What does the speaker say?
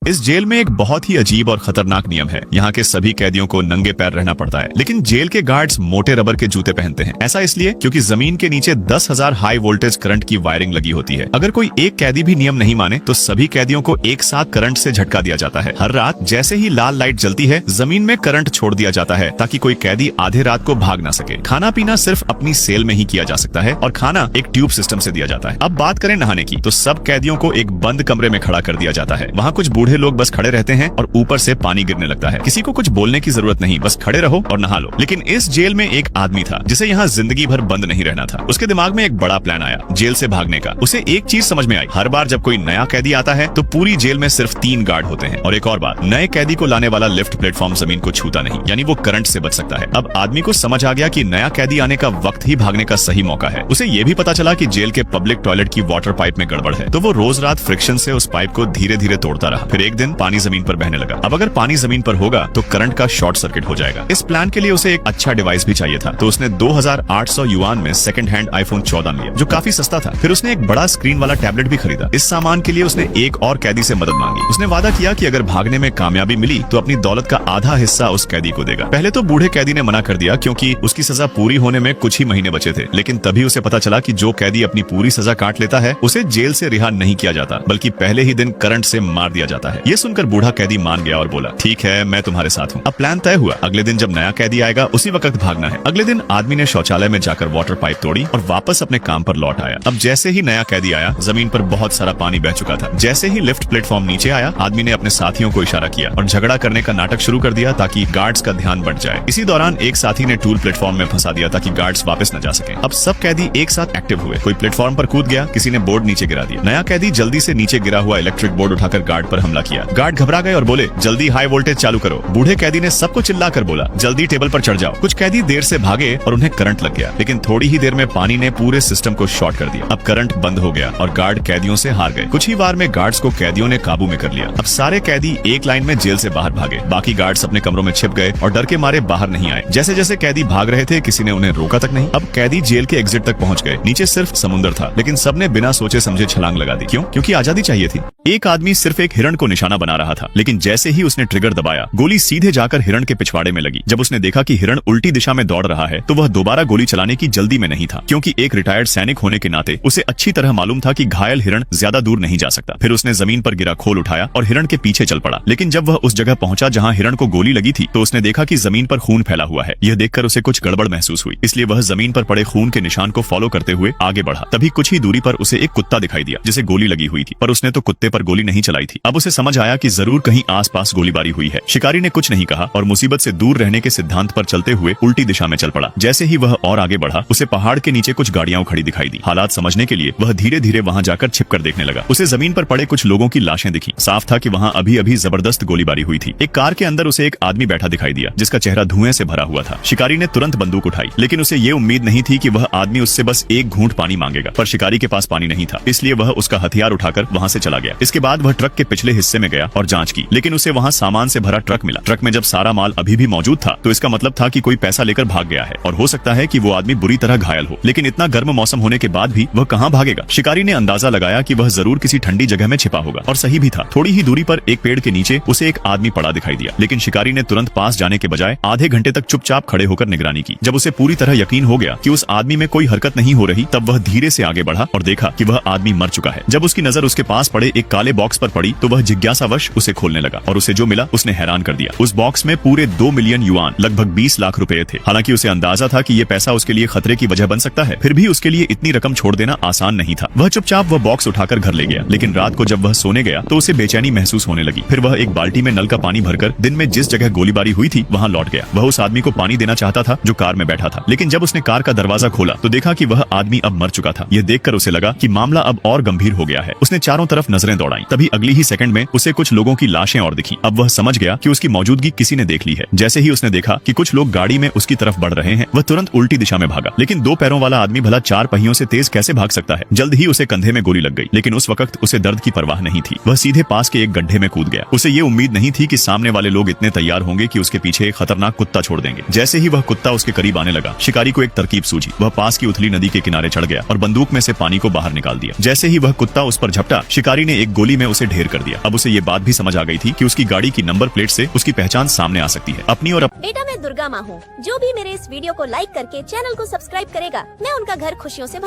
इस जेल में एक बहुत ही अजीब और खतरनाक नियम है। यहाँ के सभी कैदियों को नंगे पैर रहना पड़ता है, लेकिन जेल के गार्ड्स मोटे रबर के जूते पहनते हैं। ऐसा इसलिए क्योंकि जमीन के नीचे 10,000 हाई वोल्टेज करंट की वायरिंग लगी होती है। अगर कोई एक कैदी भी नियम नहीं माने तो सभी कैदियों को एक साथ करंट से झटका दिया जाता है। हर रात जैसे ही लाल लाइट जलती है, जमीन में करंट छोड़ दिया जाता है ताकि कोई कैदी आधे रात को भाग ना सके। खाना पीना सिर्फ अपनी सेल में ही किया जा सकता है और खाना एक ट्यूब सिस्टम से दिया जाता है। अब बात करें नहाने की, तो सब कैदियों को एक बंद कमरे में खड़ा कर दिया जाता है। वहाँ कुछ बूढ़े लोग बस खड़े रहते हैं और ऊपर से पानी गिरने लगता है। किसी को कुछ बोलने की जरूरत नहीं, बस खड़े रहो और नहा लो। लेकिन इस जेल में एक आदमी था जिसे यहाँ जिंदगी भर बंद नहीं रहना था। उसके दिमाग में एक बड़ा प्लान आया जेल से भागने का। उसे एक चीज समझ में आई, हर बार जब कोई नया कैदी आता है तो पूरी जेल में सिर्फ 3 गार्ड होते हैं। और एक और बात, नए कैदी को लाने वाला लिफ्ट प्लेटफॉर्म जमीन को छूता नहीं, यानी वो करंट से बच सकता है। अब आदमी को समझ आ गया कि नया कैदी आने का वक्त ही भागने का सही मौका है। उसे ये भी पता चला कि जेल के पब्लिक टॉयलेट की वाटर पाइप में गड़बड़ है, तो वो रोज रात फ्रिक्शन से उस पाइप को धीरे धीरे तोड़ता रहा। फिर एक दिन पानी जमीन पर बहने लगा। अब अगर पानी जमीन पर होगा तो करंट का शॉर्ट सर्किट हो जाएगा। इस प्लान के लिए उसे एक अच्छा डिवाइस भी चाहिए था, तो उसने 2800 युआन में सेकंड हैंड iPhone 14 लिया, जो काफी सस्ता था। फिर उसने एक बड़ा स्क्रीन वाला टैबलेट भी खरीदा। इस सामान के लिए उसने एक और कैदी से मदद मांगी। उसने वादा किया कि अगर भागने में कामयाबी मिली तो अपनी दौलत का आधा हिस्सा उस कैदी को देगा। पहले तो बूढ़े कैदी ने मना कर दिया क्योंकि उसकी सजा पूरी होने में कुछ ही महीने बचे थे। लेकिन तभी उसे पता चला कि जो कैदी अपनी पूरी सजा काट लेता है उसे जेल से रिहा नहीं किया जाता, बल्कि पहले ही दिन करंट से मार दिया जाता है। ये सुनकर बूढ़ा कैदी मान गया और बोला, ठीक है, मैं तुम्हारे साथ हूँ। अब प्लान तय हुआ। अगले दिन जब नया कैदी आएगा उसी वक्त भागना है। अगले दिन आदमी ने शौचालय में जाकर वाटर पाइप तोड़ी और वापस अपने काम पर लौट आया। अब जैसे ही नया कैदी आया, जमीन पर बहुत सारा पानी बह चुका था। जैसे ही लिफ्ट प्लेटफॉर्म नीचे आया, आदमी ने अपने साथियों को इशारा किया और झगड़ा करने का नाटक शुरू कर दिया ताकि गार्ड्स का ध्यान बढ़ जाए। इसी दौरान एक साथी ने टूल प्लेटफॉर्म में फंसा दिया ताकि गार्ड्स वापस न जा सके। अब सब कैदी एक साथ एक्टिव हुए। कोई प्लेटफॉर्म पर कूद गया, किसी ने बोर्ड नीचे गिरा दिया। नया कैदी जल्दी से नीचे गिरा हुआ इलेक्ट्रिक बोर्ड उठाकर गार्ड पर हमला किया। गार्ड घबरा गए और बोले, जल्दी हाई वोल्टेज चालू करो। बूढ़े कैदी ने सबको चिल्लाकर बोला, जल्दी टेबल पर चढ़ जाओ। कुछ कैदी देर से भागे और उन्हें करंट लग गया, लेकिन थोड़ी ही देर में पानी ने पूरे सिस्टम को शॉर्ट कर दिया। अब करंट बंद हो गया और गार्ड कैदियों से हार गए। कुछ ही बार में गार्ड्स को कैदियों ने काबू में कर लिया। अब सारे कैदी एक लाइन में जेल से बाहर भागे। बाकी गार्ड्स अपने कमरों में छिप गए और डर के मारे बाहर नहीं आए। जैसे जैसे कैदी भाग रहे थे, किसी ने उन्हें रोका तक नहीं। अब कैदी जेल के एग्जिट तक पहुंच गए। नीचे सिर्फ समुद्र था, लेकिन सबने बिना सोचे समझे छलांग लगा दी। क्यों? क्योंकि आजादी चाहिए थी। एक आदमी सिर्फ एक हिरण को निशाना बना रहा था, लेकिन जैसे ही उसने ट्रिगर दबाया, गोली सीधे जाकर हिरण के पिछवाड़े में लगी। जब उसने देखा कि हिरण उल्टी दिशा में दौड़ रहा है, तो वह दोबारा गोली चलाने की जल्दी में नहीं था, क्योंकि एक रिटायर्ड सैनिक होने के नाते उसे अच्छी तरह मालूम था कि घायल हिरण ज्यादा दूर नहीं जा सकता। फिर उसने जमीन पर गिरा खोल उठाया और हिरण के पीछे चल पड़ा। लेकिन जब वह उस जगह पहुंचा जहां हिरण को गोली लगी थी, तो उसने देखा कि जमीन पर खून फैला हुआ है। यह देखकर उसे कुछ गड़बड़ महसूस हुई, इसलिए वह जमीन पर पड़े खून के निशान को फॉलो करते हुए आगे बढ़ा। तभी कुछ ही दूरी पर उसे एक कुत्ता दिखाई दिया जिसे गोली लगी हुई थी, पर उसने तो कुत्ते पर गोली नहीं चलाई थी। अब उसे समझ आया कि जरूर कहीं आसपास गोलीबारी हुई है। शिकारी ने कुछ नहीं कहा और मुसीबत से दूर रहने के सिद्धांत पर चलते हुए उल्टी दिशा में चल पड़ा। जैसे ही वह और आगे बढ़ा, उसे पहाड़ के नीचे कुछ गाड़ियां खड़ी दिखाई दी। हालात समझने के लिए वह धीरे धीरे वहां जाकर छिपकर देखने लगा। उसे जमीन पर पड़े कुछ लोगों की लाशें दिखी। साफ था कि वहां अभी अभी जबरदस्त गोलीबारी हुई थी। एक कार के अंदर उसे एक आदमी बैठा दिखाई दिया जिसका चेहरा धुएं से भरा हुआ था। शिकारी ने तुरंत बंदूक उठाई, लेकिन उसे ये उम्मीद नहीं थी कि वह आदमी उससे बस एक घूंट पानी मांगेगा। पर शिकारी के पास पानी नहीं था, इसलिए वह उसका हथियार उठाकर वहां से चला गया। इसके बाद वह ट्रक के पिछले हिस्से में गया और जांच की, लेकिन उसे वहां सामान से भरा ट्रक मिला। ट्रक में जब सारा माल अभी भी मौजूद था, तो इसका मतलब था कि कोई पैसा लेकर भाग गया है और हो सकता है कि वो आदमी बुरी तरह घायल हो। लेकिन इतना गर्म मौसम होने के बाद भी वह कहां भागेगा? शिकारी ने अंदाजा लगाया कि वह जरूर किसी ठंडी जगह में छिपा होगा, और सही भी था। थोड़ी ही दूरी पर एक पेड़ के नीचे उसे एक आदमी पड़ा दिखाई दिया, लेकिन शिकारी ने तुरंत पास जाने के बजाय आधे घंटे तक चुपचाप खड़े होकर निगरानी की। जब उसे पूरी तरह यकीन हो गया कि उस आदमी में कोई हरकत नहीं हो रही, तब वह धीरे से आगे बढ़ा और देखा कि वह आदमी मर चुका है। जब उसकी नजर उसके पास पड़े एक काले बॉक्स पर पड़ी, तो वह जिज्ञासावश उसे खोलने लगा और उसे जो मिला उसने हैरान कर दिया। उस बॉक्स में पूरे 2 मिलियन युआन, लगभग 20 लाख रुपए थे। हालांकि उसे अंदाजा था कि ये पैसा उसके लिए खतरे की वजह बन सकता है, फिर भी उसके लिए इतनी रकम छोड़ देना आसान नहीं था। वह चुपचाप वह बॉक्स उठाकर घर ले गया, लेकिन रात को जब वह सोने गया तो उसे बेचैनी महसूस होने लगी। फिर वह एक बाल्टी में नल का पानी भरकर दिन में जिस जगह गोलीबारी हुई थी वहां लौट गया। वह उस आदमी को पानी देना चाहता था जो कार में बैठा था, लेकिन जब उसने कार का दरवाजा खोला तो देखा कि वह आदमी अब मर चुका था। यह देखकर उसे लगा कि मामला अब और गंभीर हो गया है। उसने चारों तरफ नजरें दौड़ाई, तभी अगली ही सेकंड में उसे कुछ लोगों की लाशें और दिखी। अब वह समझ गया कि उसकी मौजूदगी किसी ने देख ली है। जैसे ही उसने देखा कि कुछ लोग गाड़ी में उसकी तरफ बढ़ रहे हैं, वह तुरंत उल्टी दिशा में भागा। लेकिन 2 पैरों वाला आदमी भला 4 पहियों से तेज कैसे भाग सकता है? जल्द ही उसे कंधे में गोली लग गई, लेकिन उस वक्त उसे दर्द की परवाह नहीं थी। वह सीधे पास के एक गड्ढे में कूद गया। उसे ये उम्मीद नहीं थी कि सामने वाले लोग इतने तैयार होंगे कि उसके पीछे एक खतरनाक कुत्ता छोड़ देंगे। जैसे ही वह कुत्ता उसके करीब आने लगा, शिकारी को एक तरकीब सूझी। वह पास की उथली नदी के किनारे चढ़ गया और बंदूक में से पानी को बाहर निकाल दिया। जैसे ही वह कुत्ता उस पर झपटा, शिकारी ने एक गोली में उसे ढेर कर दिया। अब उसे ये बात भी समझ आ गई थी कि उसकी गाड़ी की नंबर प्लेट से उसकी पहचान सामने आ सकती है। अपनी और बेटा मैं दुर्गा माँ हूँ। जो भी मेरे इस वीडियो को लाइक करके चैनल को सब्सक्राइब करेगा, मैं उनका घर खुशियों से